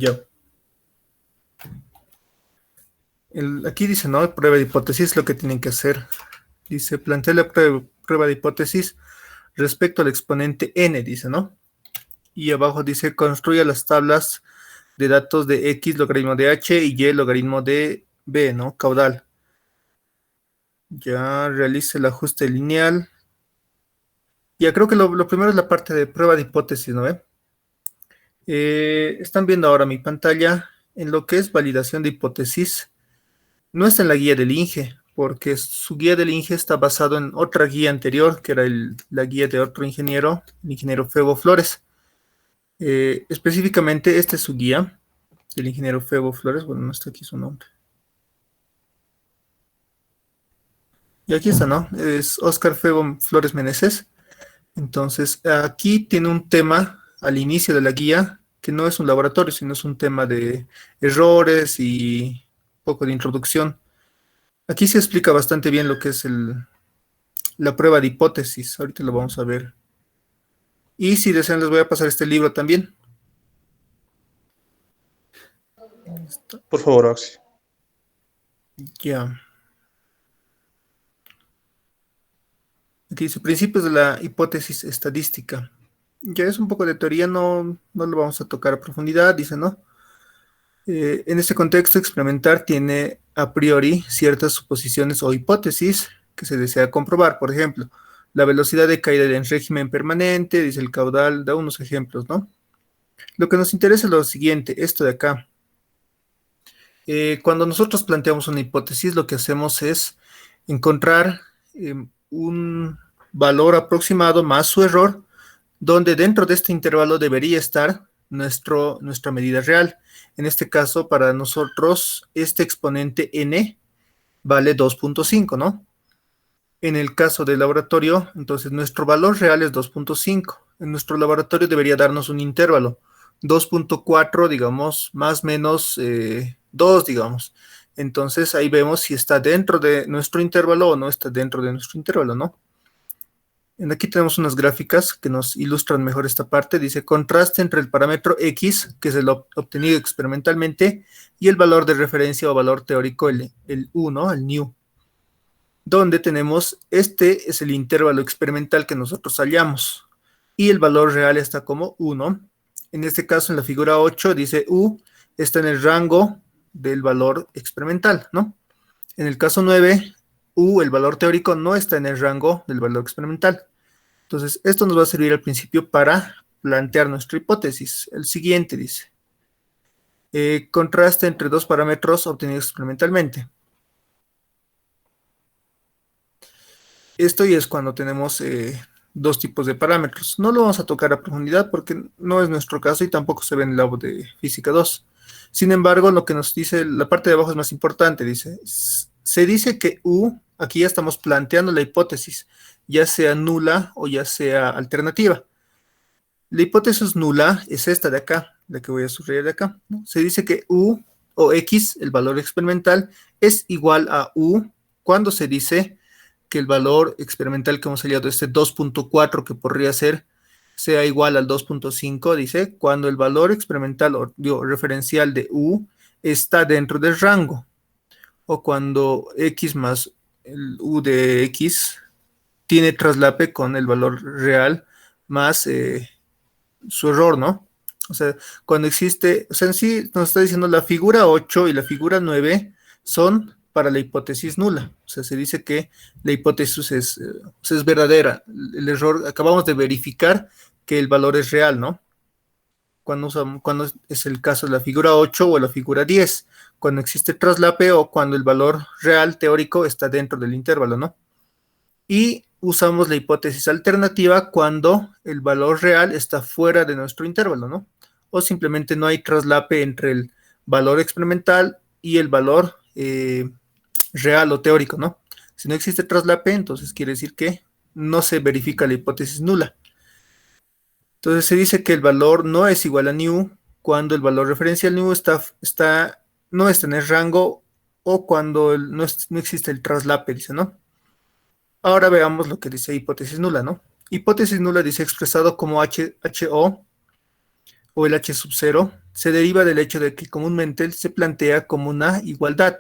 Ya. Aquí dice, ¿no? Prueba de hipótesis, lo que tienen que hacer. Dice, plantea la prueba de hipótesis respecto al exponente n, dice, ¿no? Y abajo dice, construya las tablas de datos de x logaritmo de h y y logaritmo de b, ¿no? Caudal. Ya realice el ajuste lineal. Ya creo que lo primero es la parte de prueba de hipótesis, ¿no? Están viendo ahora mi pantalla en lo que es validación de hipótesis. No está en la guía del INGE, porque su guía del INGE está basado en otra guía anterior, que era la guía de otro ingeniero, el ingeniero Febo Flores. Específicamente, esta es su guía, del ingeniero Febo Flores. Bueno, no está aquí su nombre. Y aquí está, ¿no? Es Oscar Febo Flores Meneses. Entonces, aquí tiene un tema al inicio de la guía, que no es un laboratorio, sino es un tema de errores y un poco de introducción. Aquí se explica bastante bien lo que es la prueba de hipótesis. Ahorita lo vamos a ver. Y si desean, les voy a pasar este libro también. Por favor, Axi. Ya. Aquí dice principios de la hipótesis estadística. Ya es un poco de teoría, no lo vamos a tocar a profundidad, dice, ¿no? En este contexto, experimentar tiene a priori ciertas suposiciones o hipótesis que se desea comprobar. Por ejemplo, la velocidad de caída en régimen permanente, dice el caudal, da unos ejemplos, ¿no? Lo que nos interesa es lo siguiente, esto de acá. Cuando nosotros planteamos una hipótesis, lo que hacemos es encontrar un valor aproximado más su error, donde dentro de este intervalo debería estar nuestra medida real. En este caso, para nosotros, este exponente n vale 2.5, ¿no? En el caso del laboratorio, entonces nuestro valor real es 2.5. En nuestro laboratorio debería darnos un intervalo, 2.4, digamos, más menos 2, digamos. Entonces ahí vemos si está dentro de nuestro intervalo o no está dentro de nuestro intervalo, ¿no? Aquí tenemos unas gráficas que nos ilustran mejor esta parte. Dice contraste entre el parámetro X, que es el obtenido experimentalmente, y el valor de referencia o valor teórico, el U, ¿no? El new. Donde tenemos, este es el intervalo experimental que nosotros hallamos. Y el valor real está como 1. En este caso, en la figura 8, dice U está en el rango del valor experimental, ¿no? En el caso 9, U, el valor teórico, no está en el rango del valor experimental. Entonces, esto nos va a servir al principio para plantear nuestra hipótesis. El siguiente dice, contraste entre dos parámetros obtenidos experimentalmente. Esto ya es cuando tenemos dos tipos de parámetros. No lo vamos a tocar a profundidad porque no es nuestro caso y tampoco se ve en el labo de Física 2. Sin embargo, lo que nos dice, la parte de abajo es más importante, dice, se dice que U, aquí ya estamos planteando la hipótesis, ya sea nula o ya sea alternativa. La hipótesis nula es esta de acá, la que voy a subrayar de acá, ¿no? Se dice que U o X, el valor experimental, es igual a U cuando se dice que el valor experimental que hemos hallado, este 2.4 que podría ser, sea igual al 2.5, dice, cuando el valor experimental o referencial de U está dentro del rango, o cuando X más el U de X tiene traslape con el valor real más su error, ¿no? O sea, cuando existe, o sea, en sí nos está diciendo la figura 8 y la figura 9 son para la hipótesis nula. O sea, se dice que la hipótesis es verdadera. El error, acabamos de verificar que el valor es real, ¿no? Cuando es el caso de la figura 8 o la figura 10, cuando existe traslape o cuando el valor real teórico está dentro del intervalo, ¿no? Y usamos la hipótesis alternativa cuando el valor real está fuera de nuestro intervalo, ¿no? O simplemente no hay traslape entre el valor experimental y el valor real o teórico, ¿no? Si no existe traslape, entonces quiere decir que no se verifica la hipótesis nula. Entonces se dice que el valor no es igual a new cuando el valor referencial new no está en el rango o cuando no existe el traslape, dice, ¿no? Ahora veamos lo que dice hipótesis nula, ¿no? Hipótesis nula dice expresado como HO o el H sub 0 se deriva del hecho de que comúnmente se plantea como una igualdad,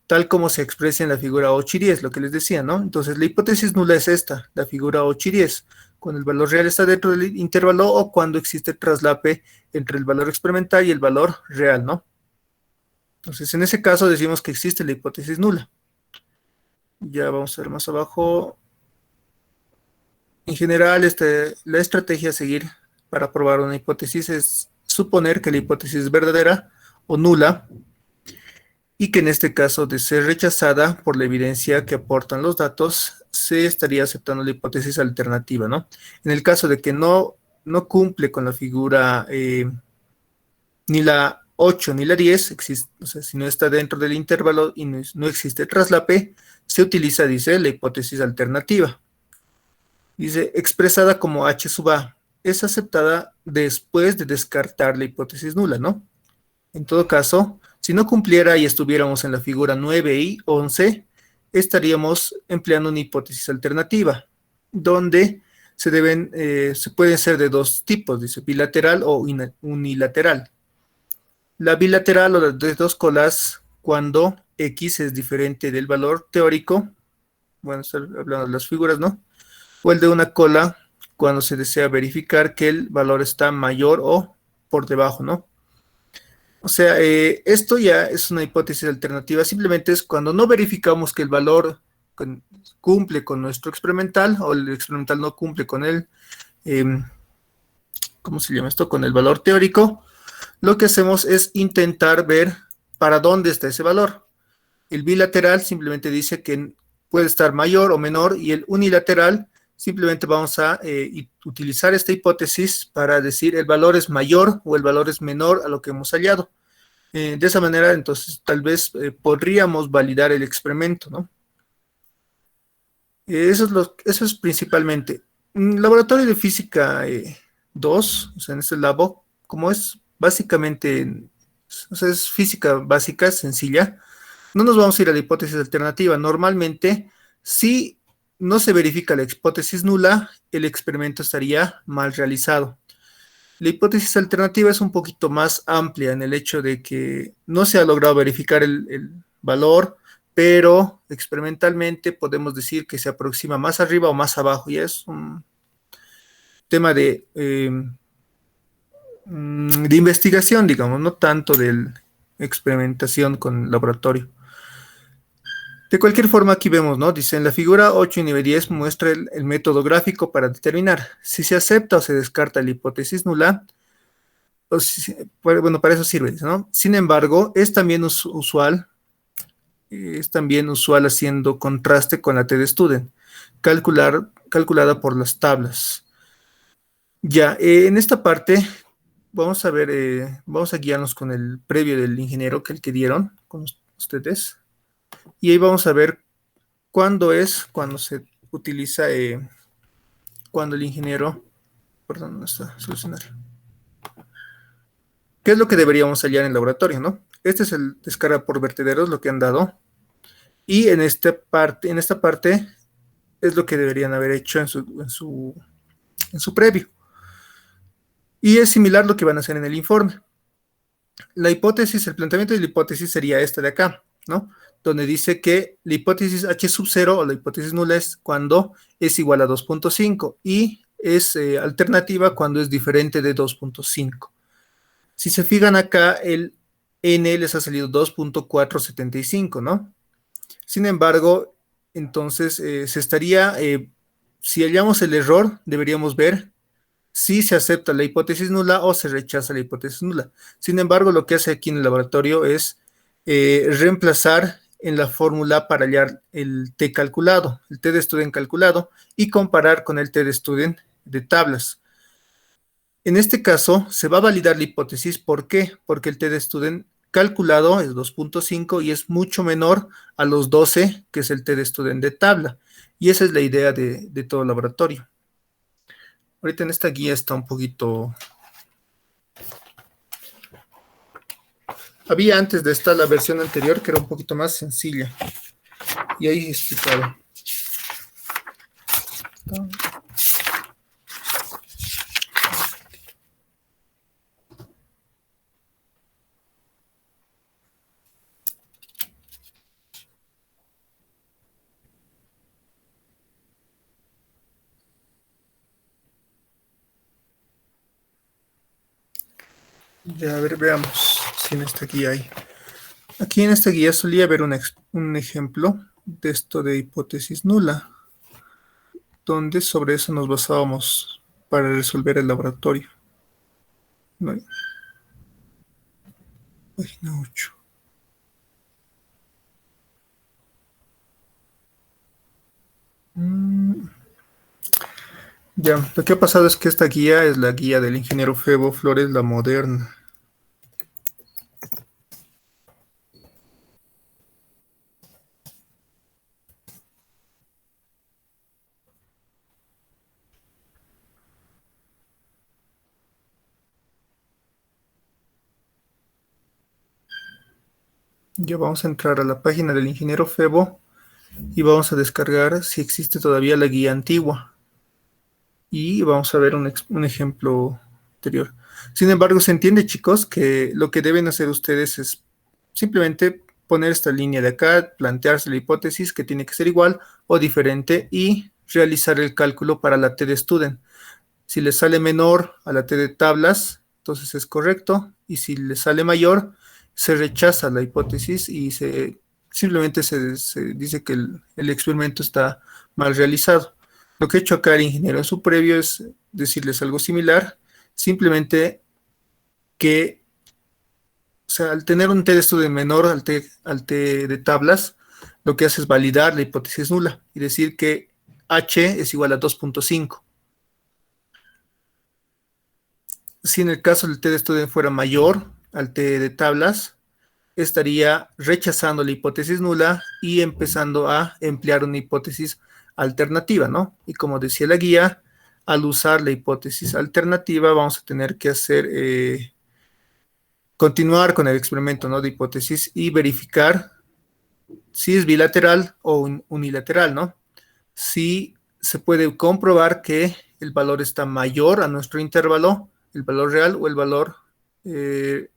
tal como se expresa en la figura 8 y 10, lo que les decía, ¿no? Entonces, la hipótesis nula es esta, la figura 8 y 10, cuando el valor real está dentro del intervalo o cuando existe traslape entre el valor experimental y el valor real, ¿no? Entonces, en ese caso decimos que existe la hipótesis nula. Ya vamos a ver más abajo. En general, la estrategia a seguir para probar una hipótesis es suponer que la hipótesis es verdadera o nula y que en este caso de ser rechazada por la evidencia que aportan los datos, se estaría aceptando la hipótesis alternativa, ¿no? En el caso de que no cumple con la figura ni la 8 ni la 10, o sea, si no está dentro del intervalo y no existe traslape, se utiliza, dice, la hipótesis alternativa. Dice, expresada como H sub A, es aceptada después de descartar la hipótesis nula, ¿no? En todo caso, si no cumpliera y estuviéramos en la figura 9 y 11, estaríamos empleando una hipótesis alternativa, donde se pueden ser de dos tipos, dice, bilateral o unilateral. La bilateral o de dos colas, cuando X es diferente del valor teórico, bueno, estoy hablando de las figuras, ¿no? O el de una cola cuando se desea verificar que el valor está mayor o por debajo, ¿no? O sea, esto ya es una hipótesis alternativa, simplemente es cuando no verificamos que el valor cumple con nuestro experimental o el experimental no cumple con el, ¿cómo se llama esto? Con el valor teórico, lo que hacemos es intentar ver para dónde está ese valor. El bilateral simplemente dice que puede estar mayor o menor y el unilateral simplemente vamos a utilizar esta hipótesis para decir el valor es mayor o el valor es menor a lo que hemos hallado. De esa manera, entonces, tal vez podríamos validar el experimento, ¿no? Eso es principalmente. En laboratorio de física 2, o sea, en este labo, como es básicamente, o sea, es física básica, sencilla, no nos vamos a ir a la hipótesis alternativa. Normalmente, si no se verifica la hipótesis nula, el experimento estaría mal realizado. La hipótesis alternativa es un poquito más amplia en el hecho de que no se ha logrado verificar el valor, pero experimentalmente podemos decir que se aproxima más arriba o más abajo. Y es un tema de investigación, digamos, no tanto de experimentación con laboratorio. De cualquier forma, aquí vemos, ¿no? Dice, en la figura 8 y nivel 10 muestra el método gráfico para determinar si se acepta o se descarta la hipótesis nula. Bueno, para eso sirve, ¿no? Sin embargo, es también usual haciendo contraste con la TDStudent, calculada por las tablas. Ya, en esta parte vamos a ver, vamos a guiarnos con el previo del ingeniero, que dieron con ustedes. Y ahí vamos a ver cuándo se utiliza, cuando el ingeniero, perdón, no está solucionar. ¿Qué es lo que deberíamos hallar en el laboratorio, no? Este es el descarga por vertederos, lo que han dado. Y en esta parte es lo que deberían haber hecho en su previo. Y es similar lo que van a hacer en el informe. La hipótesis, el planteamiento de la hipótesis sería esta de acá, ¿no? Donde dice que la hipótesis H sub 0 o la hipótesis nula es cuando es igual a 2.5 y es alternativa cuando es diferente de 2.5. Si se fijan acá, el N les ha salido 2.475, ¿no? Sin embargo, entonces se estaría, si hallamos el error, deberíamos ver si se acepta la hipótesis nula o se rechaza la hipótesis nula. Sin embargo, lo que hace aquí en el laboratorio es reemplazar en la fórmula para hallar el T calculado, el T de student calculado, y comparar con el T de student de tablas. En este caso, se va a validar la hipótesis. ¿Por qué? Porque el T de student calculado es 2.5 y es mucho menor a los 12, que es el T de student de tabla. Y esa es la idea de todo laboratorio. Ahorita en esta guía está un poquito... Había antes de esta la versión anterior que era un poquito más sencilla. Y ahí explicaba. Ya, a ver, veamos si en esta guía hay. Aquí en esta guía solía haber un ejemplo de esto de hipótesis nula, donde sobre eso nos basábamos para resolver el laboratorio. No hay- Página 8. Ya, lo que ha pasado es que esta guía es la guía del ingeniero Febo Flores, la moderna. Ya vamos a entrar a la página del ingeniero Febo y vamos a descargar si existe todavía la guía antigua. Y vamos a ver un ejemplo anterior. Sin embargo, se entiende, chicos, que lo que deben hacer ustedes es simplemente poner esta línea de acá, plantearse la hipótesis que tiene que ser igual o diferente y realizar el cálculo para la T de student. Si le sale menor a la T de tablas, entonces es correcto, y si le sale mayor, se rechaza la hipótesis y simplemente se dice que el experimento está mal realizado. Lo que ha hecho acá el ingeniero en su previo es decirles algo similar, simplemente que, o sea, al tener un T de estudio menor al T de tablas, lo que hace es validar la hipótesis nula y decir que H es igual a 2.5. Si en el caso del T de estudio fuera mayor al T de tablas, estaría rechazando la hipótesis nula y empezando a emplear una hipótesis alternativa, ¿no? Y como decía la guía, al usar la hipótesis alternativa vamos a tener que continuar con el experimento, ¿no? De hipótesis y verificar si es bilateral o unilateral, ¿no? Si se puede comprobar que el valor está mayor a nuestro intervalo, el valor real, o el valor eh,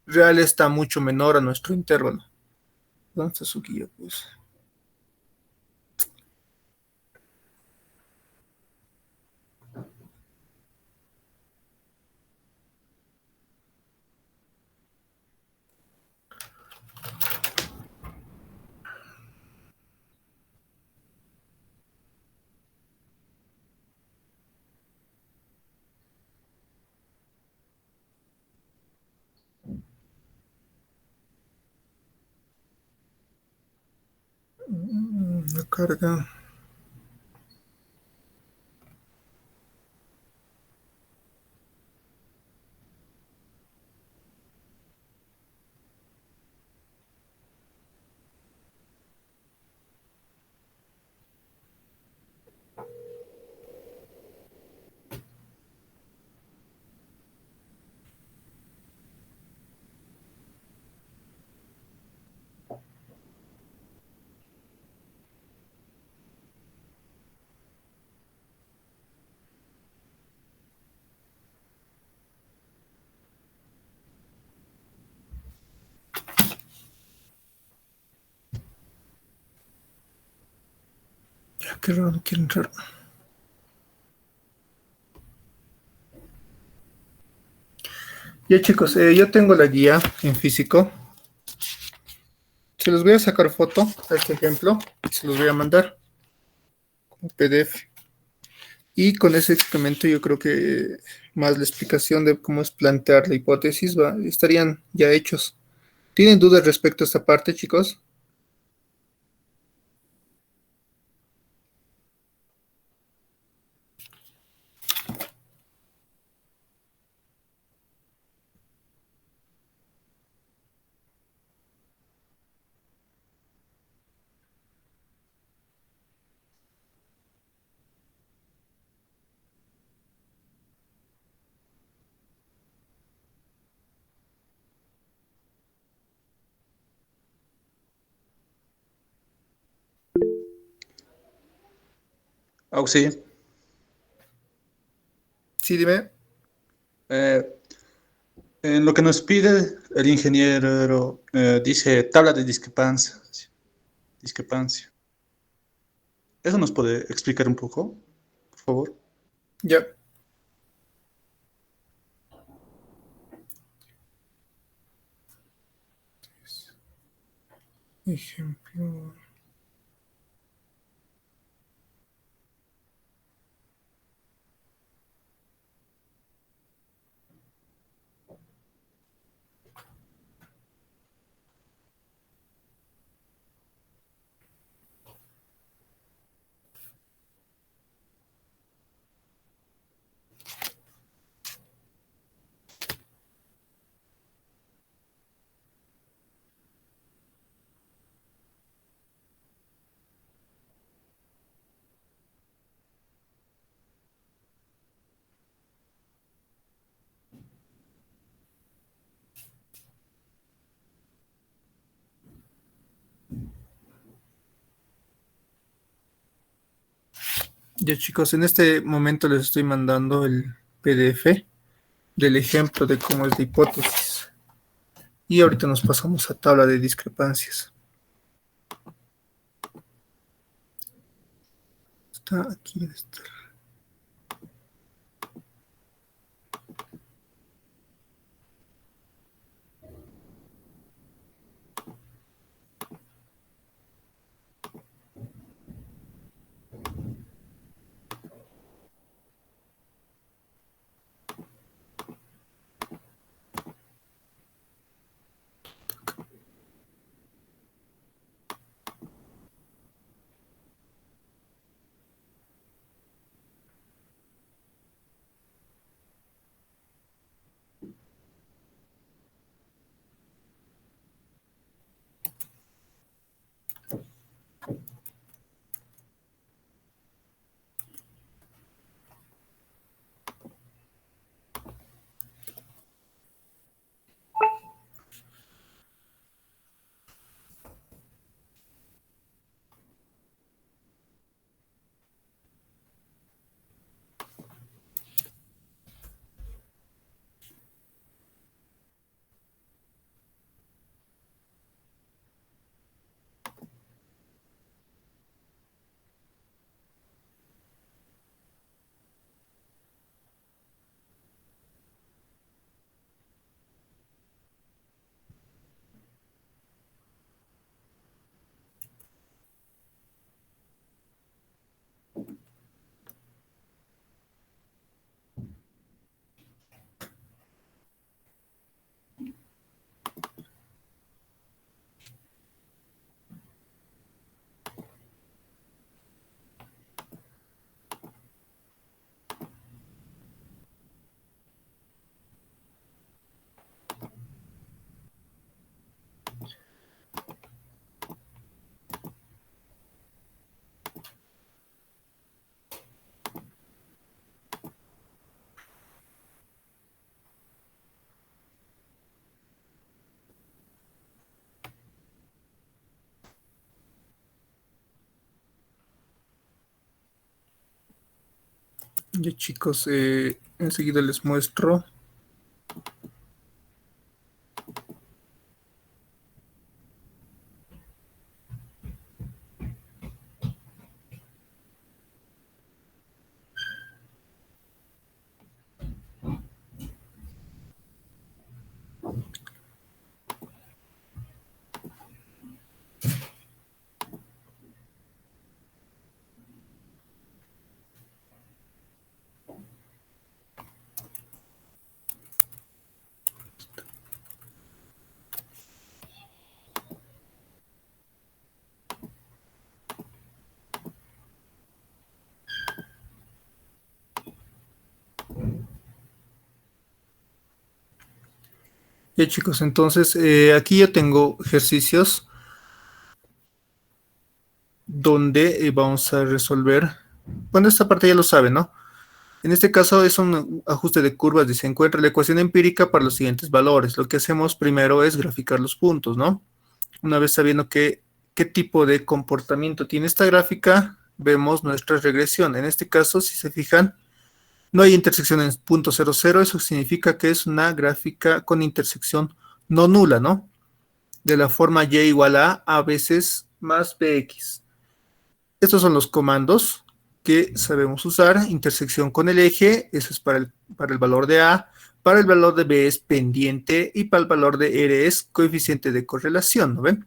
real está mucho menor a nuestro intervalo. ¿Dónde está su guía? Pues la carga. Ya, qué raro, no quiero entrar. Ya chicos, yo tengo la guía en físico. Se los voy a sacar foto a este ejemplo y se los voy a mandar como PDF. Y con ese experimento yo creo que más la explicación de cómo es plantear la hipótesis estarían ya hechos. ¿Tienen dudas respecto a esta parte, chicos? Auxi, Sí, dime. eh, en lo que nos pide el ingeniero, dice tabla de discrepancia. Discrepancia. ¿Eso nos puede explicar un poco, por favor? Ya. Ejemplo. Ya chicos, en este momento les estoy mandando el PDF del ejemplo de cómo es la hipótesis. Y ahorita nos pasamos a tabla de discrepancias. Está aquí, debe estar. Ya chicos, enseguida les muestro. Ya chicos, entonces aquí yo tengo ejercicios donde vamos a resolver. Bueno, esta parte ya lo saben, ¿no? En este caso es un ajuste de curvas y se encuentra la ecuación empírica para los siguientes valores. Lo que hacemos primero es graficar los puntos, ¿no? Una vez sabiendo qué tipo de comportamiento tiene esta gráfica, vemos nuestra regresión. En este caso, si se fijan, no hay intersección en punto 0, 0. Eso significa que es una gráfica con intersección no nula, ¿no? De la forma y igual a veces más bx. Estos son los comandos que sabemos usar. Intersección con el eje, eso es para el valor de A. Para el valor de B es pendiente y para el valor de R es coeficiente de correlación, ¿no ven?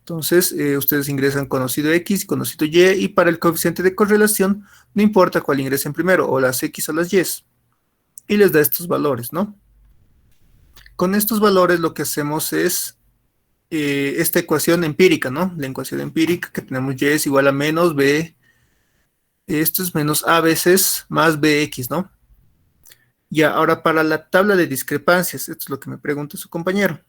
Entonces, ustedes ingresan conocido X, conocido Y, y para el coeficiente de correlación, no importa cuál ingresen primero, o las X o las Y, y les da estos valores, ¿no? Con estos valores lo que hacemos es esta ecuación empírica, ¿no? La ecuación empírica que tenemos Y es igual a menos B, esto es menos A veces más BX, ¿no? Ya, ahora para la tabla de discrepancias, esto es lo que me pregunta su compañero.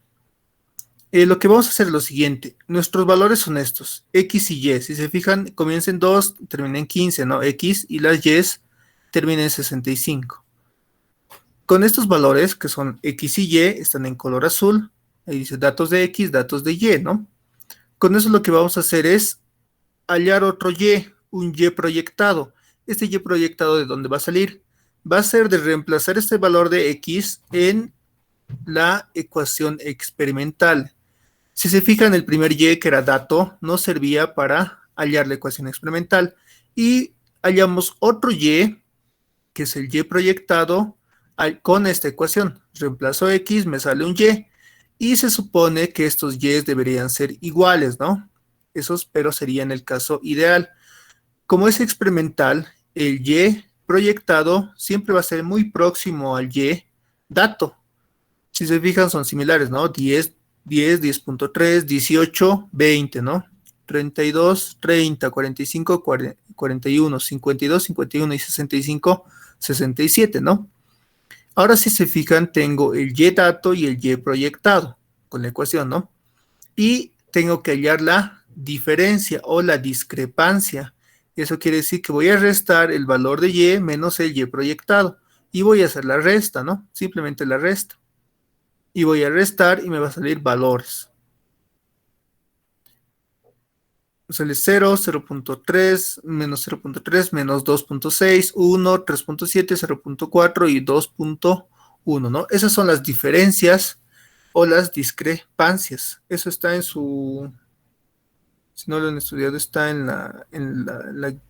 Lo que vamos a hacer es lo siguiente, nuestros valores son estos, X y Y, si se fijan, comienza en 2, termina en 15, ¿no? X y las Y terminan en 65. Con estos valores, que son X y Y, están en color azul, ahí dice datos de X, datos de Y, ¿no? Con eso lo que vamos a hacer es hallar otro Y, un Y proyectado. Este Y proyectado, ¿de dónde va a salir? Va a ser de reemplazar este valor de X en la ecuación experimental. Si se fijan, el primer Y, que era dato, nos servía para hallar la ecuación experimental. Y hallamos otro Y, que es el Y proyectado, con esta ecuación. Reemplazo X, me sale un Y. Y se supone que estos Y deberían ser iguales, ¿no? Esos, pero sería en el caso ideal. Como es experimental, el Y proyectado siempre va a ser muy próximo al Y dato. Si se fijan, son similares, ¿no? 10, 10.3, 18, 20, ¿no? 32, 30, 45, 41, 52, 51 y 65, 67, ¿no? Ahora si se fijan, tengo el Y dato y el Y proyectado con la ecuación, ¿no? Y tengo que hallar la diferencia o la discrepancia. Eso quiere decir que voy a restar el valor de Y menos el Y proyectado. Y voy a hacer la resta, ¿no? Simplemente la resta. Y voy a restar y me va a salir valores. Sale 0, 0.3, menos 0.3, menos 2.6, 1, 3.7, 0.4 y 2.1, ¿no? Esas son las diferencias o las discrepancias. Eso está en su, si no lo han estudiado, está en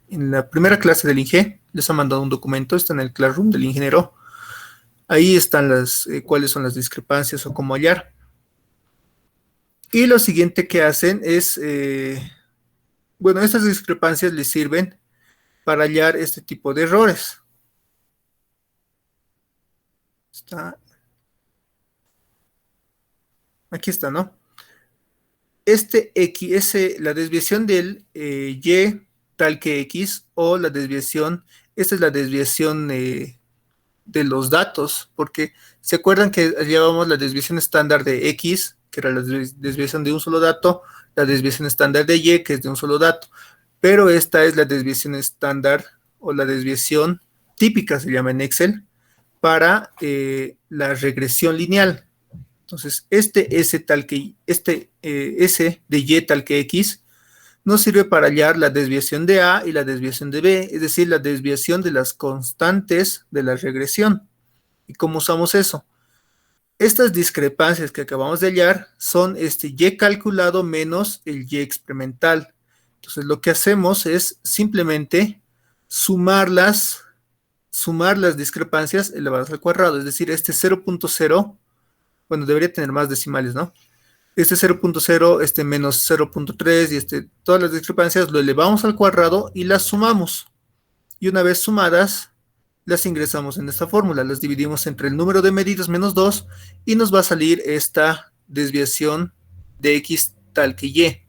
la primera clase del INGE. Les ha mandado un documento, está en el Classroom del ingeniero. Ahí están las, cuáles son las discrepancias o cómo hallar. Y lo siguiente que hacen es, bueno, estas discrepancias les sirven para hallar este tipo de errores. Está, aquí está, ¿no? Este X es la desviación del Y tal que X, o la desviación, esta es la desviación de los datos, porque se acuerdan que llevábamos la desviación estándar de X, que era la desviación de un solo dato, la desviación estándar de Y, que es de un solo dato, pero esta es la desviación estándar o la desviación típica, se llama en Excel, para la regresión lineal. Entonces, este S tal que, S de Y tal que X nos sirve para hallar la desviación de A y la desviación de B, es decir, la desviación de las constantes de la regresión. ¿Y cómo usamos eso? Estas discrepancias que acabamos de hallar son este Y calculado menos el Y experimental. Entonces, lo que hacemos es simplemente sumar las discrepancias elevadas al cuadrado, es decir, este 0.0, bueno, debería tener más decimales, ¿no? Este 0.0, este menos 0.3 y todas las discrepancias lo elevamos al cuadrado y las sumamos. Y una vez sumadas, las ingresamos en esta fórmula, las dividimos entre el número de medidas menos 2 y nos va a salir esta desviación de X tal que Y.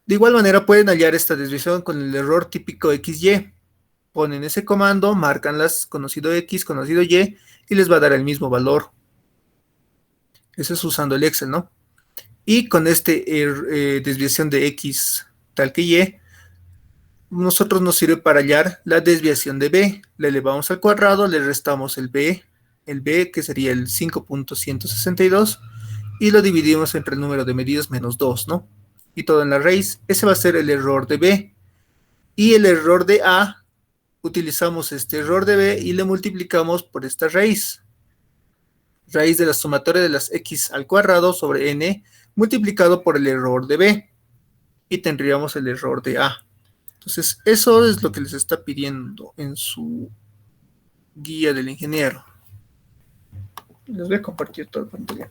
De igual manera pueden hallar esta desviación con el error típico XY. Ponen ese comando, marcan las conocido X, conocido Y y les va a dar el mismo valor. Eso es usando el Excel, ¿no? Y con desviación de X tal que Y, nosotros nos sirve para hallar la desviación de B. Le elevamos al cuadrado, le restamos el B que sería el 5.162 y lo dividimos entre el número de medidas menos 2, ¿no? Y todo en la raíz. Ese va a ser el error de B. Y el error de A, utilizamos este error de B y le multiplicamos por esta raíz. Raíz de la sumatoria de las X al cuadrado sobre N multiplicado por el error de B. Y tendríamos el error de A. Entonces, eso es lo que les está pidiendo en su guía del ingeniero. Les voy a compartir todo el pantalla.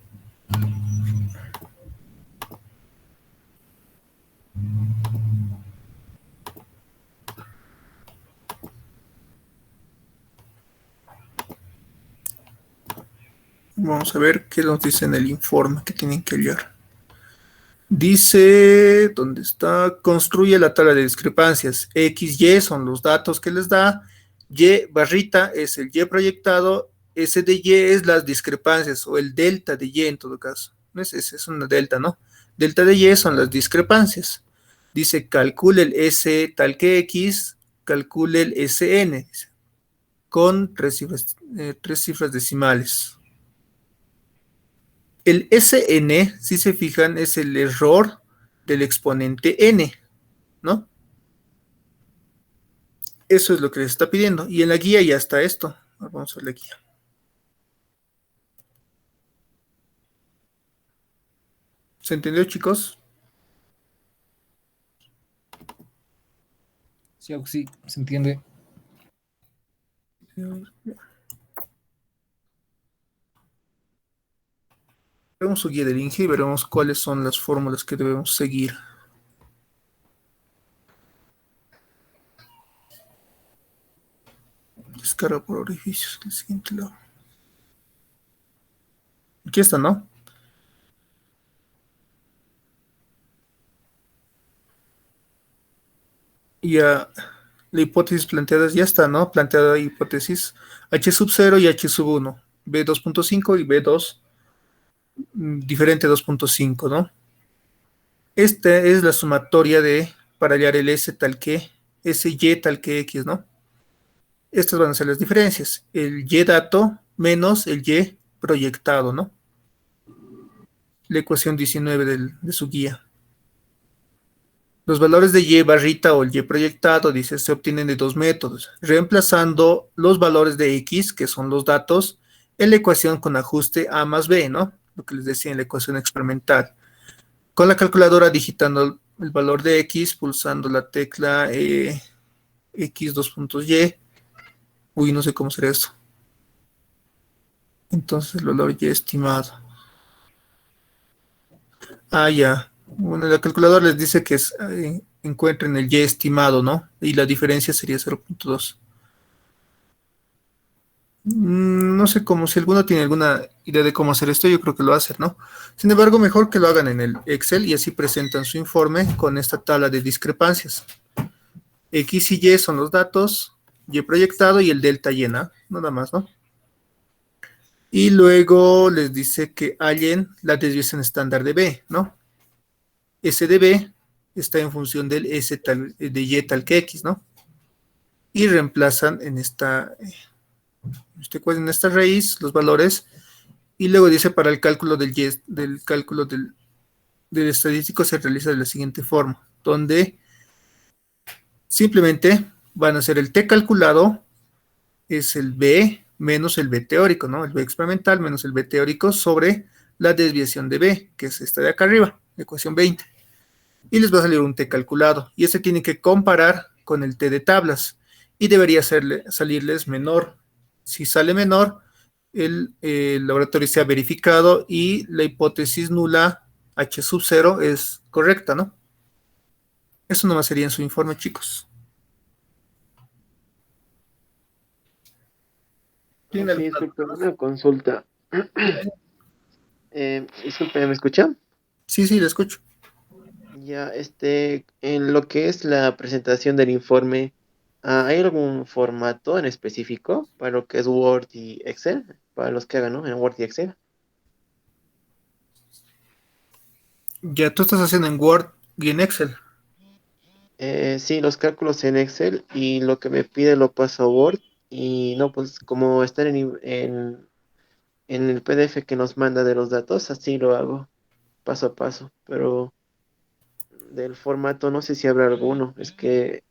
Vamos a ver qué nos dice en el informe que tienen que hallar. Dice, ¿dónde está? Construye la tabla de discrepancias. X, Y son los datos que les da. Y barrita es el Y proyectado. S de Y es las discrepancias o el delta de Y en todo caso. ¿No es una delta, ¿no? Delta de Y son las discrepancias. Dice, calcule el S tal que X, calcule el SN, dice, con tres cifras decimales. El Sn, si se fijan, es el error del exponente n, ¿no? Eso es lo que les está pidiendo. Y en la guía ya está esto. Vamos a ver la guía. ¿Se entendió, chicos? Sí, sí, se entiende. Veremos su guía del INGE y veremos cuáles son las fórmulas que debemos seguir. Descarga por orificios. El siguiente lado. Aquí está, ¿no? Ya la hipótesis planteada ya está, ¿no? Planteada hipótesis H sub 0 y H sub 1. B2.5 y B2 diferente 2.5, ¿no? Esta es la sumatoria para hallar el S tal que, SY tal que X, ¿no? Estas van a ser las diferencias. El Y dato menos el Y proyectado, ¿no? La ecuación 19 de su guía. Los valores de Y barrita o el Y proyectado, dice, se obtienen de dos métodos, reemplazando los valores de X, que son los datos, en la ecuación con ajuste A más B, ¿no? Lo que les decía en la ecuación experimental. Con la calculadora digitando el valor de X, pulsando la tecla X 2.Y. Uy, no sé cómo será esto. Entonces el valor Y estimado. Ah, ya. Bueno, la calculadora les dice que encuentren el Y estimado, ¿no? Y la diferencia sería 0.2. No sé cómo, si alguno tiene alguna idea de cómo hacer esto, yo creo que lo hace, ¿no? Sin embargo, mejor que lo hagan en el Excel y así presentan su informe con esta tabla de discrepancias. X y Y son los datos, Y proyectado y el delta Y, ¿no? Nada más, ¿no? Y luego les dice que hallen la desviación estándar de B, ¿no? S de B está en función del S tal, de Y tal que X, ¿no? Y reemplazan en esta raíz los valores y luego dice para el cálculo del cálculo del estadístico se realiza de la siguiente forma, donde simplemente van a hacer el T calculado, es el B menos el B teórico, ¿no? El B experimental menos el B teórico sobre la desviación de B, que es esta de acá arriba, ecuación 20. Y les va a salir un T calculado. Y ese tiene que comparar con el T de tablas. Y debería salirles menor. Si sale menor, el laboratorio se ha verificado y la hipótesis nula H sub 0 es correcta, ¿no? Eso nomás sería en su informe, chicos. Sí, disculpe, una consulta. Disculpe, ¿me escucha? Sí, le escucho. Ya, en lo que es la presentación del informe, ¿hay algún formato en específico para lo que es Word y Excel? Para los que hagan, ¿no? En Word y Excel. Ya tú estás haciendo en Word y en Excel. Sí, los cálculos en Excel y lo que me pide lo paso a Word y no, pues como están en el PDF que nos manda de los datos, así lo hago paso a paso, pero del formato no sé si habrá alguno, es que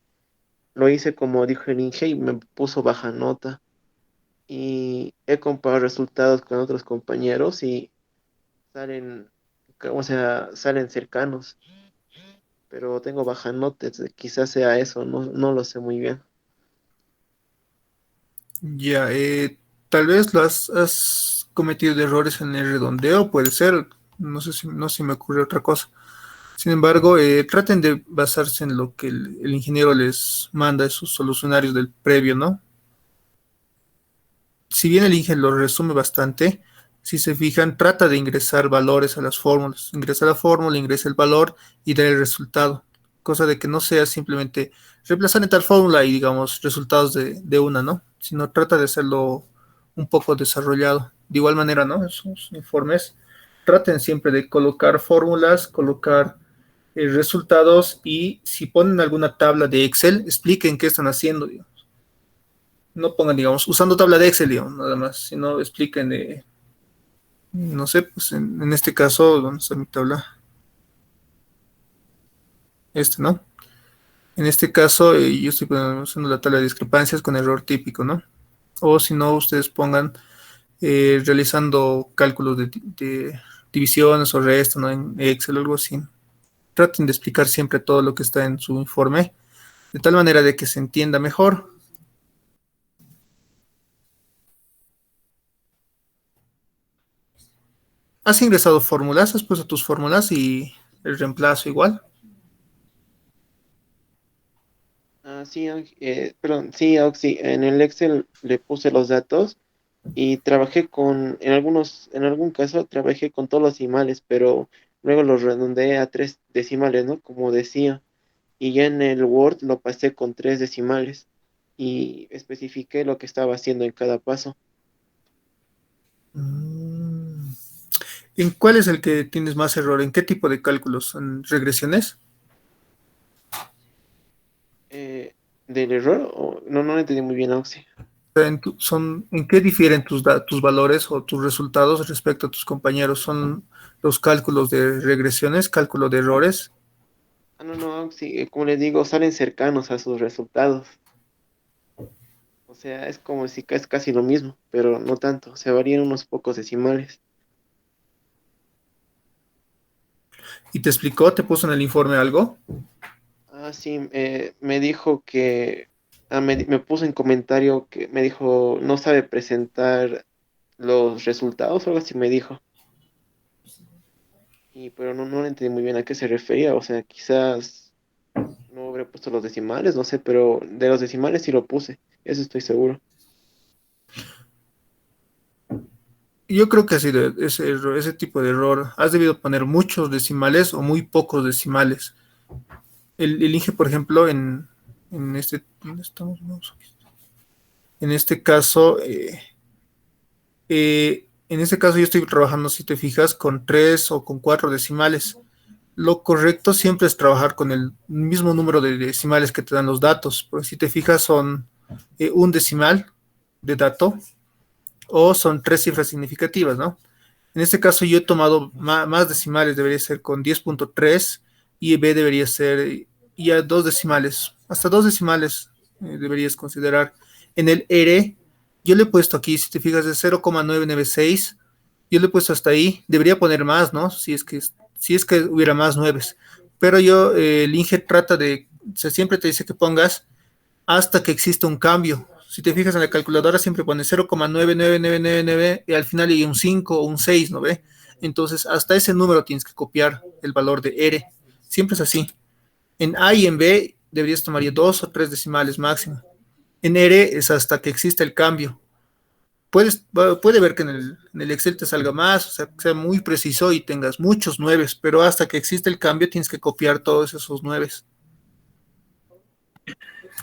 lo hice como dijo el Inge y me puso baja nota y he comparado resultados con otros compañeros y salen, o sea, salen cercanos, pero tengo baja nota, quizás sea eso, no lo sé muy bien. Ya, tal vez has cometido errores en el redondeo, puede ser. No se me ocurre otra cosa. Sin embargo, traten de basarse en lo que el ingeniero les manda, esos solucionarios del previo, ¿no? Si bien el ingeniero lo resume bastante, Si se fijan, trata de ingresar valores a las fórmulas. Ingresa la fórmula, ingresa el valor y da el resultado. Cosa de que no sea simplemente reemplazar en tal fórmula y, digamos, resultados de una, ¿no? Sino trata de hacerlo un poco desarrollado. De igual manera, ¿no? Esos informes traten siempre de colocar fórmulas, colocar resultados y si ponen alguna tabla de Excel, expliquen qué están haciendo, digamos. No pongan, digamos, usando tabla de Excel, digamos, nada más, sino expliquen, no sé, pues en este caso, ¿dónde está mi tabla? ¿No? En este caso, yo estoy usando la tabla de discrepancias con error típico, ¿no? O si no, ustedes pongan realizando cálculos de divisiones o restas, ¿no? En Excel o algo así. Traten de explicar siempre todo lo que está en su informe, de tal manera de que se entienda mejor. ¿Has ingresado fórmulas? ¿Has puesto tus fórmulas y el reemplazo igual? Sí, perdón, sí, Oxy, en el Excel le puse los datos y trabajé en algún caso trabajé con todos los decimales, pero luego los redondeé a tres decimales, ¿no? Como decía, y ya en el Word lo pasé con tres decimales y especifiqué lo que estaba haciendo en cada paso. Mm. ¿En cuál es el que tienes más error? ¿En qué tipo de cálculos? ¿En regresiones? ¿Del error? No, no lo entendí muy bien, Oxy. Sea, ¿en qué difieren tus valores o tus resultados respecto a tus compañeros? ¿Son los cálculos de regresiones, cálculo de errores? No, no, Oxy, como les digo, salen cercanos a sus resultados. O sea, es como si es casi lo mismo, pero no tanto. Se varían unos pocos decimales. ¿Y te explicó, te puso en el informe algo? Sí, me dijo que, me puso en comentario que me dijo, no sabe presentar los resultados, o algo así me dijo. Pero no le entendí muy bien a qué se refería. O sea, quizás no habré puesto los decimales, no sé, pero de los decimales sí lo puse. Eso estoy seguro. Yo creo que ha sido ese tipo de error. Has debido poner muchos decimales o muy pocos decimales. El Inge, por ejemplo, en este, ¿dónde estamos? Vamos aquí. En este caso, en este caso yo estoy trabajando, si te fijas, con 3 o con 4 decimales. Lo correcto siempre es trabajar con el mismo número de decimales que te dan los datos, porque si te fijas son un decimal de dato o son 3 cifras significativas, ¿no? En este caso yo he tomado más decimales, debería ser con 10.3 y B debería ser ya 2 decimales, hasta 2 decimales deberías considerar. En el R, yo le he puesto aquí, si te fijas, de 0,996, yo le he puesto hasta ahí, debería poner más, ¿no? Si es que hubiera más nueves. Pero el Inge trata de, o sea, siempre te dice que pongas hasta que exista un cambio. Si te fijas en la calculadora siempre pone 0,99999 y al final hay un 5 o un 6, ¿no ve? Entonces hasta ese número tienes que copiar el valor de R. Siempre es así. En A y en B deberías tomar ya 2 o 3 decimales máximo. En R es hasta que exista el cambio. Puede ver que en el Excel te salga más, o sea, que sea muy preciso y tengas muchos nueves, pero hasta que exista el cambio tienes que copiar todos esos nueves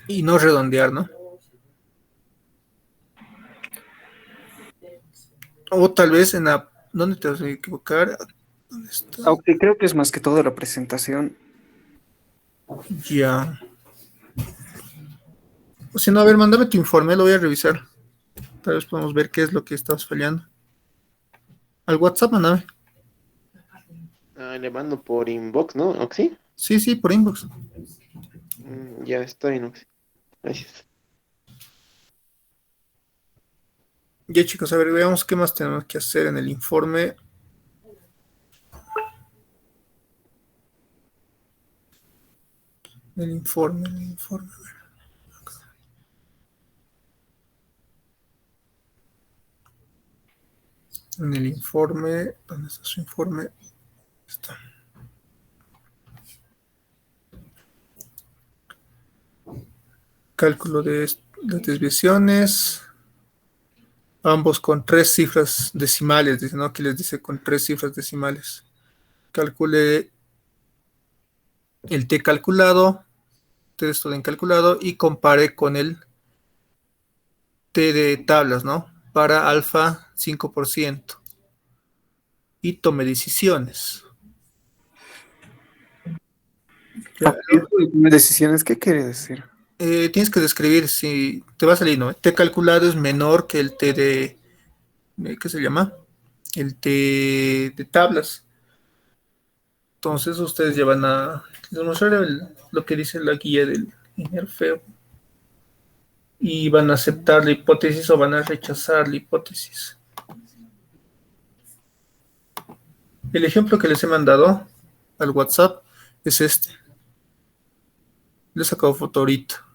y no redondear, ¿no? O tal vez ¿dónde te vas a equivocar? ¿Dónde está? Aunque creo que es más que todo la presentación. Ya. O si no, a ver, mándame tu informe, lo voy a revisar. Tal vez podemos ver qué es lo que estás fallando. Al WhatsApp, mándame. Le mando por inbox, ¿no, Oxy? Sí, sí, por inbox. Ya está bien, Oxy. Gracias. Ya, chicos, a ver, veamos qué más tenemos que hacer en el informe. El informe. En el informe, ¿dónde está su informe? Está. Cálculo de las desviaciones. ambos con 3 cifras decimales, dice, ¿no? Aquí les dice con 3 cifras decimales. Calcule el t calculado, t esto en calculado, y compare con el t de tablas, ¿no? Para alfa 5%. Y tome decisiones. Ya, Decisiones, ¿qué quiere decir? tienes que describir si te va a salir, ¿no? T calculado es menor que el t ¿qué se llama? El t de tablas. Entonces ustedes ya van a demostrar lo que dice la guía del ingeniero Feo. Y van a aceptar la hipótesis o van a rechazar la hipótesis. El ejemplo que les he mandado al WhatsApp es este. Le he sacado foto ahorita.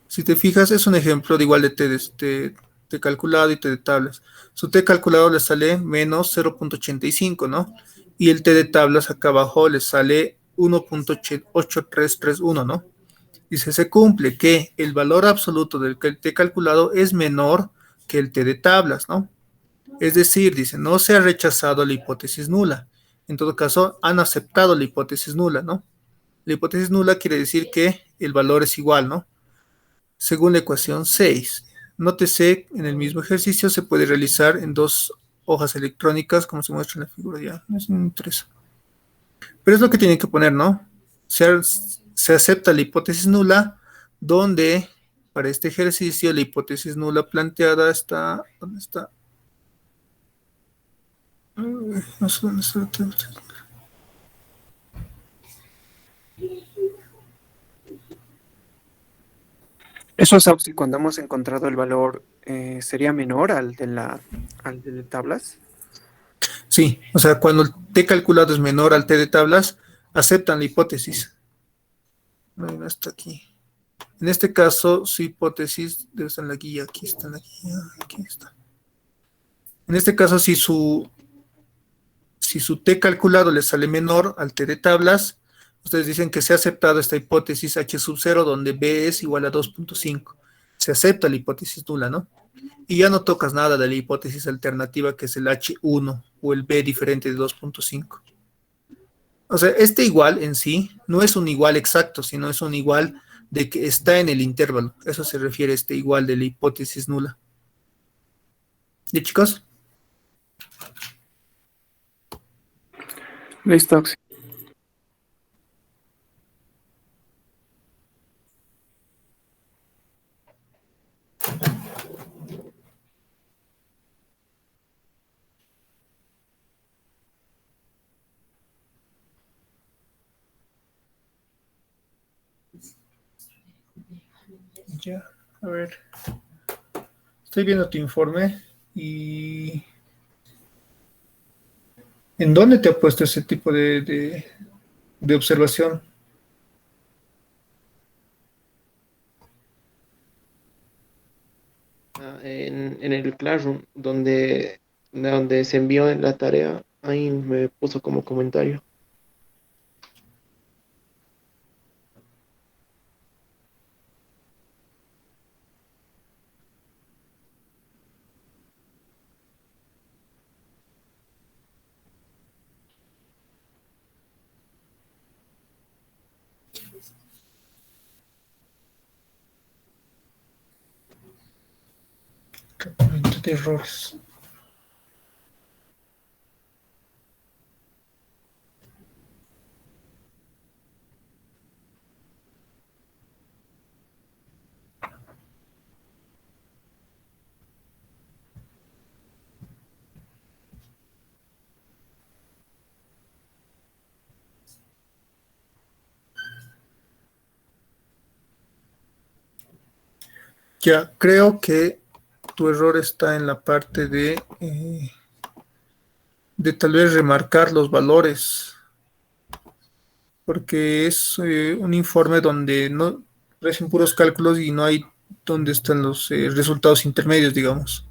Si te fijas, es un ejemplo de igual de T calculado y T de tablas. Su T calculado le sale menos 0.85, ¿no? Y el T de tablas acá abajo le sale 1.8331, ¿no? Dice, se cumple que el valor absoluto del T calculado es menor que el T de tablas, ¿no? Es decir, dice, no se ha rechazado la hipótesis nula. En todo caso, han aceptado la hipótesis nula, ¿no? La hipótesis nula quiere decir que el valor es igual, ¿no? Según la ecuación 6. Nótese, en el mismo ejercicio se puede realizar en 2 hojas electrónicas, como se muestra en la figura ya. No me interesa. Pero es lo que tienen que poner, ¿no? Se acepta la hipótesis nula, donde para este ejercicio la hipótesis nula planteada está. ¿Dónde está? No sé dónde está. Eso es si cuando hemos encontrado el valor sería menor al de tablas. Sí, o sea, cuando el t calculado es menor al t de tablas, aceptan la hipótesis. No está aquí. En este caso, su hipótesis debe estar en la guía. Aquí está en la guía. Aquí está. En este caso, si su t calculado le sale menor al t de tablas, ustedes dicen que se ha aceptado esta hipótesis h sub 0, donde b es igual a 2.5. Se acepta la hipótesis nula, ¿no? Y ya no tocas nada de la hipótesis alternativa, que es el h1 o el b diferente de 2.5. O sea, este igual en sí no es un igual exacto, sino es un igual de que está en el intervalo. Eso se refiere a este igual de la hipótesis nula. ¿Y chicos? Listo. Ya, a ver. Estoy viendo tu informe y ¿en dónde te ha puesto ese tipo de observación? En el Classroom, donde se envió la tarea, ahí me puso como comentario. Tratamiento de errores. Ya, creo que tu error está en la parte de tal vez remarcar los valores, porque es un informe donde no recién puros cálculos y no hay dónde están los resultados intermedios, digamos.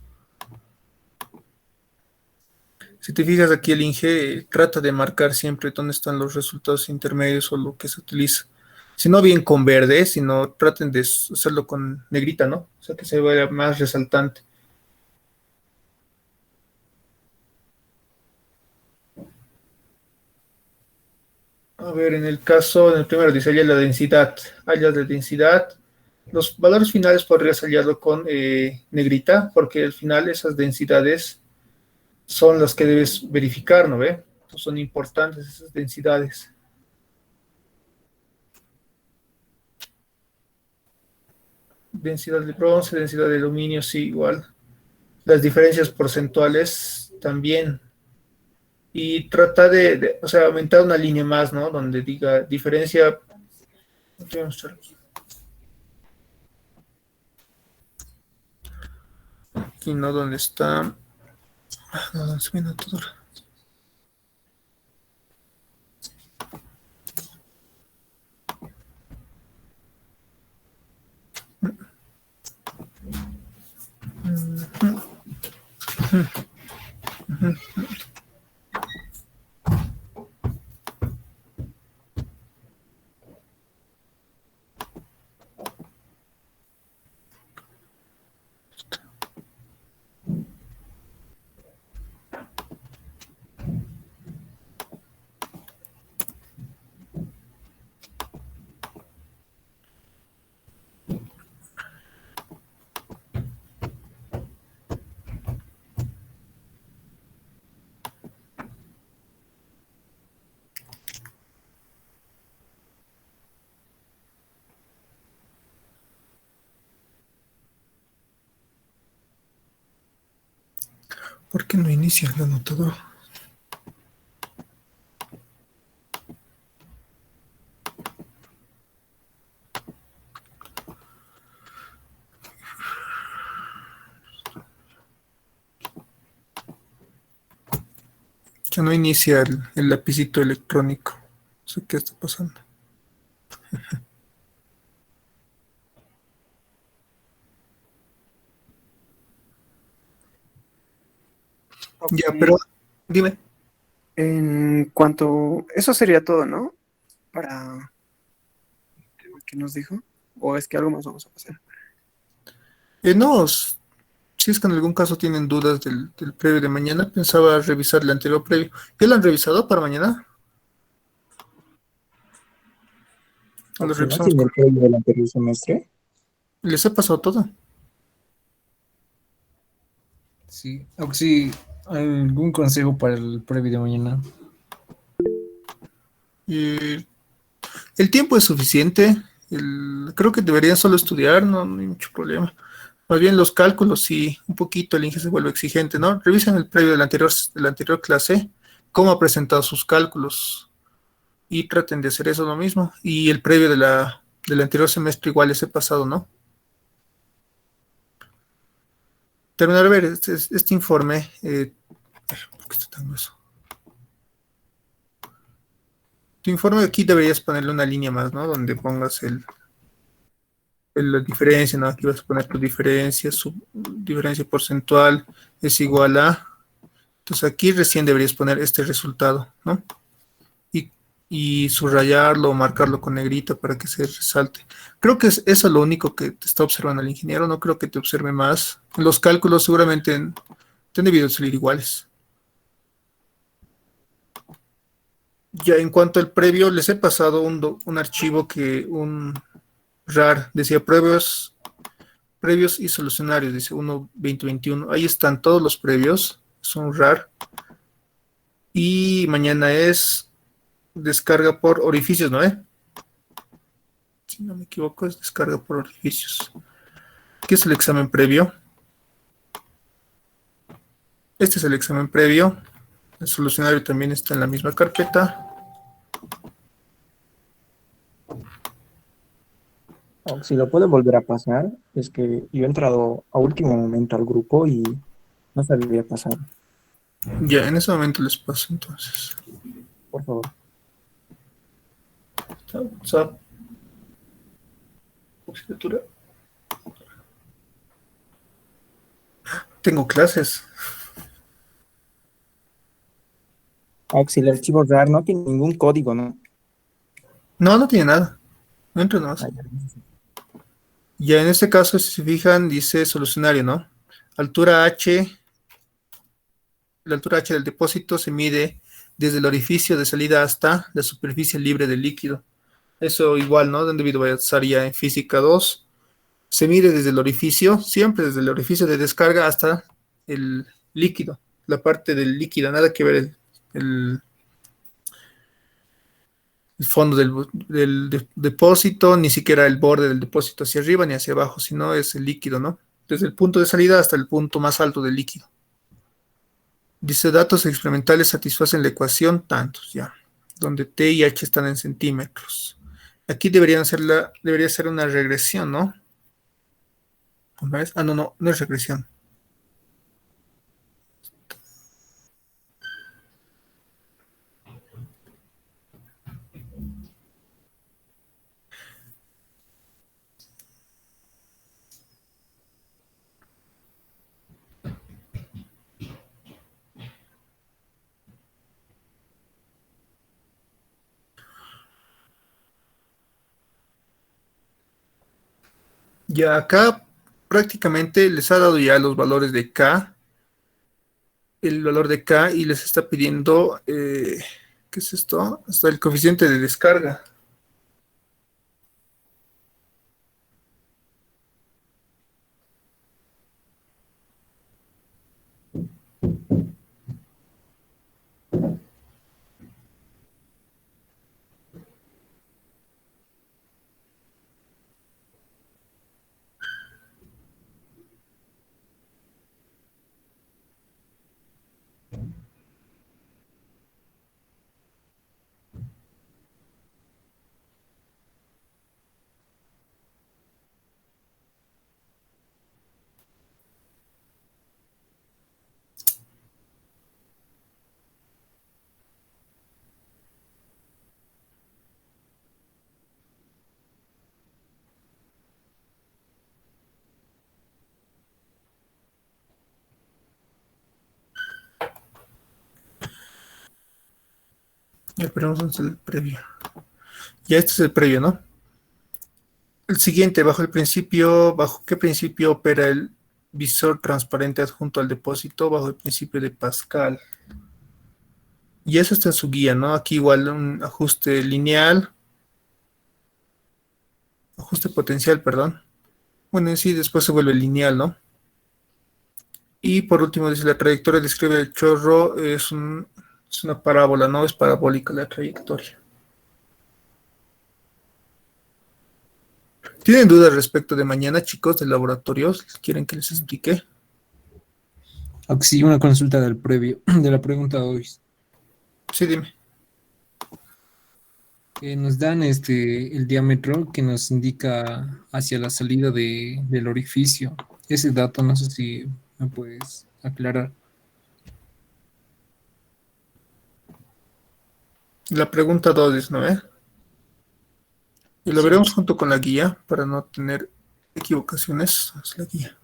Si te fijas aquí, el INGE trata de marcar siempre dónde están los resultados intermedios o lo que se utiliza. Si no bien con verde, sino traten de hacerlo con negrita, ¿no? O sea, que se vea más resaltante. A ver, en el primero dice hallar la densidad. Hallas de densidad. Los valores finales podrías hallarlo con negrita, porque al final esas densidades son las que debes verificar, ¿no ve? Entonces son importantes esas densidades. Densidad de bronce, densidad de aluminio, sí, igual. Las diferencias porcentuales también. Y trata o sea, aumentar una línea más, ¿no? Donde diga diferencia. Aquí no, ¿dónde está? No, se viene todo. ¿Por qué no inicia el anotador? Que no inicia el lapicito electrónico. No sé qué está pasando. Ya, Ok. pero dime. En cuanto, eso sería todo, ¿no? Para, ¿qué nos dijo? ¿O es que algo más vamos a pasar? No, si es que en algún caso tienen dudas del previo de mañana, pensaba revisar el anterior previo. ¿Ya lo han revisado para mañana? ¿O lo ¿No revisamos tiene con... el previo del anterior semestre? ¿Les ha pasado todo? Sí, Oxy, ¿algún consejo para el previo de mañana? Eh, el tiempo es suficiente. Creo que deberían solo estudiar, no, no hay mucho problema. Más bien los cálculos, sí, un poquito el Inge se vuelve exigente, ¿no? Revisen el previo de la anterior clase, cómo ha presentado sus cálculos y traten de hacer eso lo mismo. Y el previo del anterior semestre igual ese pasado, ¿no? Terminar de ver este informe. ¿Por qué está tan grueso? Tu informe aquí deberías ponerle una línea más, ¿no? Donde pongas la diferencia, ¿no? Aquí vas a poner tu diferencia, su diferencia porcentual es igual a... Entonces aquí recién deberías poner este resultado, ¿no? Y subrayarlo o marcarlo con negrita para que se resalte. Creo que es eso lo único que te está observando el ingeniero, no creo que te observe más. Los cálculos seguramente te han debido salir iguales. Ya en cuanto al previo, les he pasado un archivo un RAR, decía previos y solucionarios, dice 1.2021. Ahí están todos los previos, son RAR. Y mañana es descarga por orificios, ¿no? Si no me equivoco, es descarga por orificios. ¿Qué es el examen previo? Este es el examen previo. El solucionario también está en la misma carpeta. O si lo puede volver a pasar, es que yo he entrado a último momento al grupo y no sabía pasar. Ya, en ese momento les paso entonces. Por favor. WhatsApp. Asignatura. Tengo clases. Si el archivo RAR no tiene ningún código, ¿no? No, no tiene nada. No entro nada más. Ya en este caso, si se fijan, dice solucionario, ¿no? Altura H. La altura H del depósito se mide desde el orificio de salida hasta la superficie libre del líquido. Eso igual, ¿no? Debido a ya en física 2, se mide desde el orificio, siempre desde el orificio de descarga hasta el líquido, la parte del líquido, nada que ver el- el fondo del depósito, ni siquiera el borde del depósito hacia arriba ni hacia abajo, sino es el líquido, ¿no? Desde el punto de salida hasta el punto más alto del líquido. Dice, datos experimentales satisfacen la ecuación tantos, ya, donde T y H están en centímetros. Aquí debería ser una regresión, ¿no? ¿Una vez? Ah, no es regresión. Ya acá prácticamente les ha dado ya los valores de K, el valor de K y les está pidiendo, ¿qué es esto? Hasta el coeficiente de descarga. Ya, pero vamos a hacer el previo. Ya este es el previo, ¿no? El siguiente, ¿bajo qué principio opera el visor transparente adjunto al depósito? Bajo el principio de Pascal. Y eso está en su guía, ¿no? Aquí igual un ajuste lineal, ajuste potencial, perdón. Bueno, en sí después se vuelve lineal, ¿no? Y por último dice la trayectoria describe el chorro, es una parábola, ¿no? Es parabólica la trayectoria. ¿Tienen dudas respecto de mañana, chicos, de laboratorios? ¿Quieren que les explique? Sí, una consulta del previo, de la pregunta de hoy. Sí, dime. Nos dan el diámetro que nos indica hacia la salida del orificio. Ese dato no sé si me puedes aclarar. La pregunta 2 ¿no? Y lo Sí. veremos junto con la guía para no tener equivocaciones. Es la guía.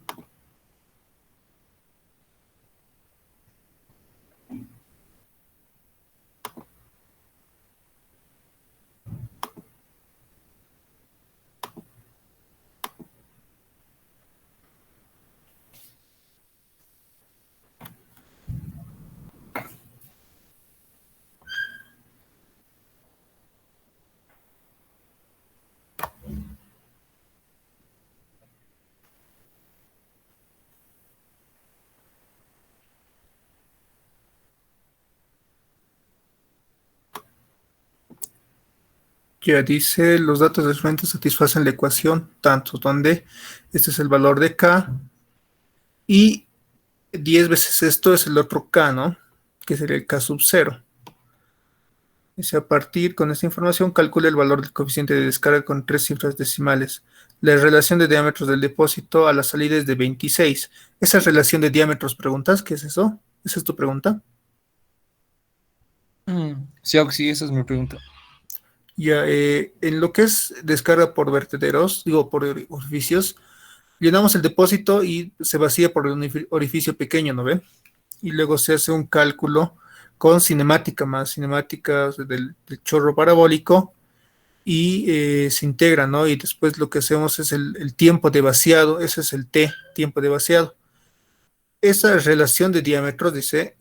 Ya dice, los datos de fuente satisfacen la ecuación, tanto donde este es el valor de K y 10 veces esto es el otro K, ¿no? Que sería el K sub 0. Dice, a partir con esta información, calcula el valor del coeficiente de descarga con 3 cifras decimales. La relación de diámetros del depósito a la salida es de 26. Esa relación de diámetros, ¿preguntas? ¿Qué es eso? ¿Esa es tu pregunta? Sí, sí, esa es mi pregunta. Ya, en lo que es descarga por vertederos, digo, por orificios, llenamos el depósito y se vacía por un orificio pequeño, ¿no ve? Y luego se hace un cálculo con cinemática más cinemática del chorro parabólico y se integra, ¿no? Y después lo que hacemos es el tiempo de vaciado, ese es el T, tiempo de vaciado. Esa relación de diámetros, dice,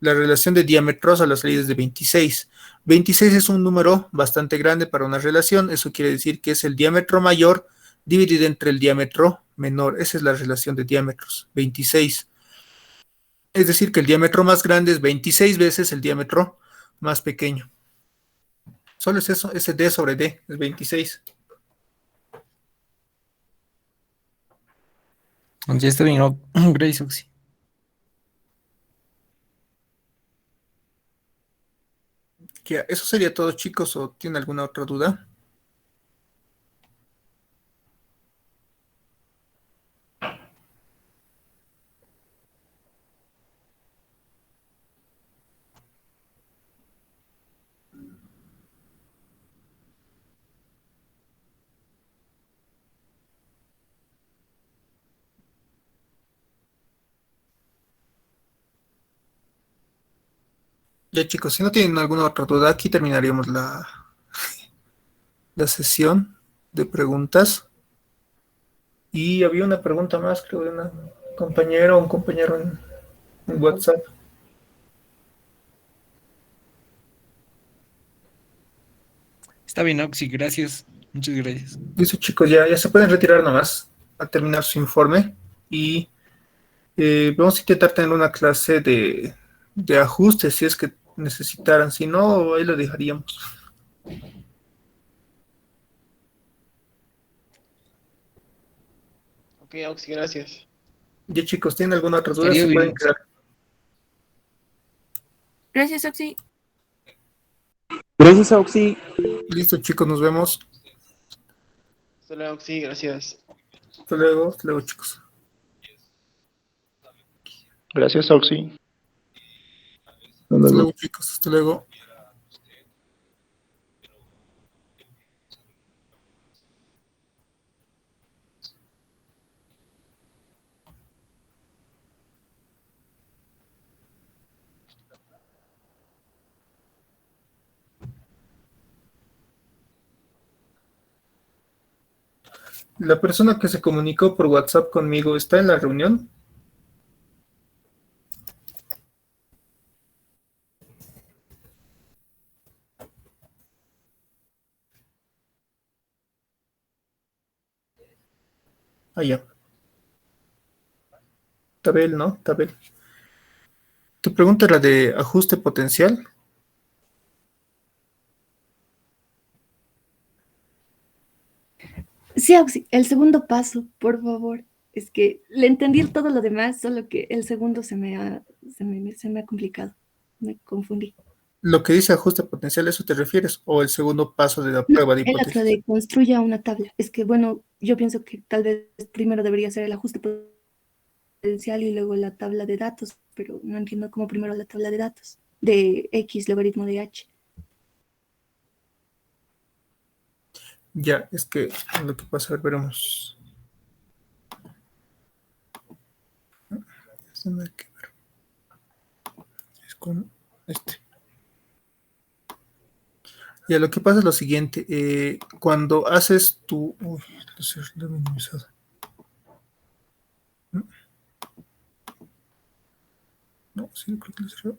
la relación de diámetros a la salida es de 26. 26 es un número bastante grande para una relación, eso quiere decir que es el diámetro mayor dividido entre el diámetro menor. Esa es la relación de diámetros, 26. Es decir, que el diámetro más grande es 26 veces el diámetro más pequeño. Solo es eso, ese D sobre D, es 26. Ya está bien, ¿no? Gracias, Oxy. ¿Eso sería todo, chicos, o tiene alguna otra duda? Ya, chicos, si no tienen alguna otra duda, aquí terminaríamos la sesión de preguntas. Y había una pregunta más, creo, de una compañera o un compañero en WhatsApp. Está bien, Oxy, gracias. Muchas gracias. Listo, chicos, ya se pueden retirar nomás a terminar su informe. Y vamos a intentar tener una clase de ajuste si es que necesitaran. Si no, ahí lo dejaríamos. Ok, Oxy, gracias. Ya, chicos, ¿tienen alguna otra duda? Estaría Se pueden bien. quedar. Gracias, Oxy. Gracias, Oxy. Listo, chicos, nos vemos. Hasta luego, Oxy, gracias. Hasta luego, chicos. Gracias, Oxy. Hasta luego, chicos, hasta luego. La persona que se comunicó por WhatsApp conmigo está en la reunión. Ah, ya. Tabel, ¿no? Tabel. Tu pregunta era de ajuste potencial. Sí, Oxy, el segundo paso, por favor. Es que le entendí todo lo demás, solo que el segundo se me ha complicado. Me confundí. Lo que dice ajuste potencial, ¿eso te refieres? ¿O el segundo paso de la No, prueba de el otro hipótesis? de construya una tabla. Es que, bueno, yo pienso que tal vez primero debería ser el ajuste potencial y luego la tabla de datos, pero no entiendo cómo primero la tabla de datos de X logaritmo de H. Ya, es que lo que pasa, a ver, veremos. Este no hay que ver. Es con este. Ya, lo que pasa es lo siguiente. Cuando haces tu... Uy, lo he minimizado. No, sí, creo que lo cerré.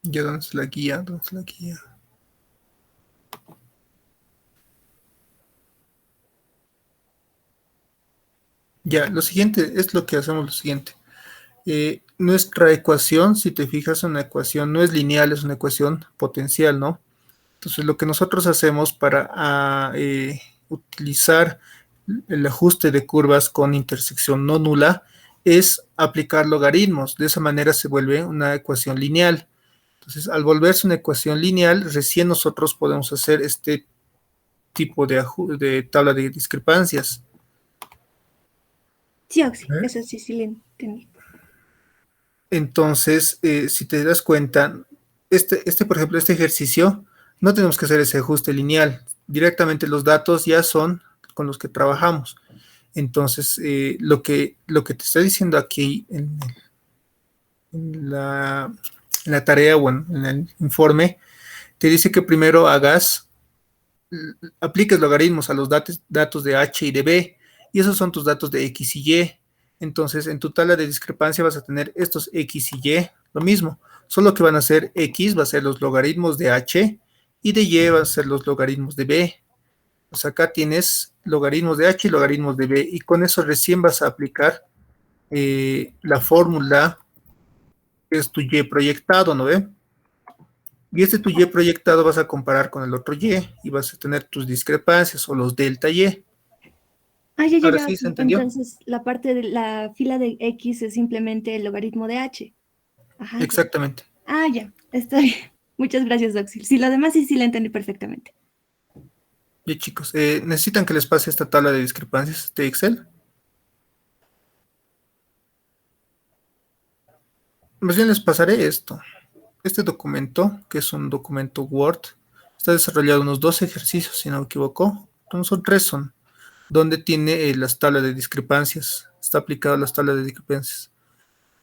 Ya, ¿dónde es la guía? ¿Dónde es la guía? Ya, lo siguiente es lo que hacemos lo siguiente. Nuestra ecuación, si te fijas, una ecuación no es lineal, es una ecuación potencial, ¿no? Entonces, lo que nosotros hacemos para utilizar el ajuste de curvas con intersección no nula es aplicar logaritmos. De esa manera se vuelve una ecuación lineal. Entonces, al volverse una ecuación lineal, recién nosotros podemos hacer este tipo de tabla de discrepancias. Sí, Oxy, eso sí le entendí. Entonces, si te das cuenta, por ejemplo, este ejercicio, no tenemos que hacer ese ajuste lineal. Directamente los datos ya son con los que trabajamos. Entonces, lo que te está diciendo aquí en la tarea o en el informe, te dice que primero apliques logaritmos a los datos de H y de B, y esos son tus datos de X y Y. Entonces, en tu tabla de discrepancia vas a tener estos X y Y, lo mismo, solo que van a ser X, va a ser los logaritmos de H, y de Y van a ser los logaritmos de B. Pues acá tienes logaritmos de H y logaritmos de B, y con eso recién vas a aplicar la fórmula que es tu Y proyectado, ¿no ve? Y este tu Y proyectado vas a comparar con el otro Y y vas a tener tus discrepancias o los delta Y. Ah, ya, ya, Ahora ya. sí, ¿se entendió? Entonces, la parte de la fila de X es simplemente el logaritmo de H. Ajá. Exactamente. Ah, ya, está bien. Muchas gracias, Doxil. Sí, lo demás sí, sí lo entendí perfectamente. Bien, chicos, ¿necesitan que les pase esta tabla de discrepancias de Excel? Más bien les pasaré esto. Este documento, que es un documento Word, está desarrollado unos 12 ejercicios, si no me equivoco. No son 3, son. Donde tiene las tablas de discrepancias. Está aplicado a las tablas de discrepancias.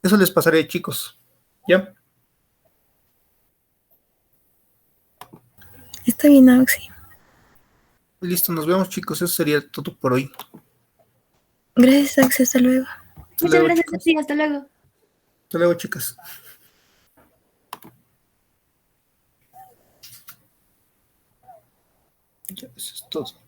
Eso les pasaré, chicos. ¿Ya? Está bien, Auxi. Listo, nos vemos, chicos. Eso sería todo por hoy. Gracias, Auxi. Hasta luego. Hasta Muchas luego, gracias, chicos. Doxil. Hasta luego. Hasta luego, chicas. Ya, eso es todo.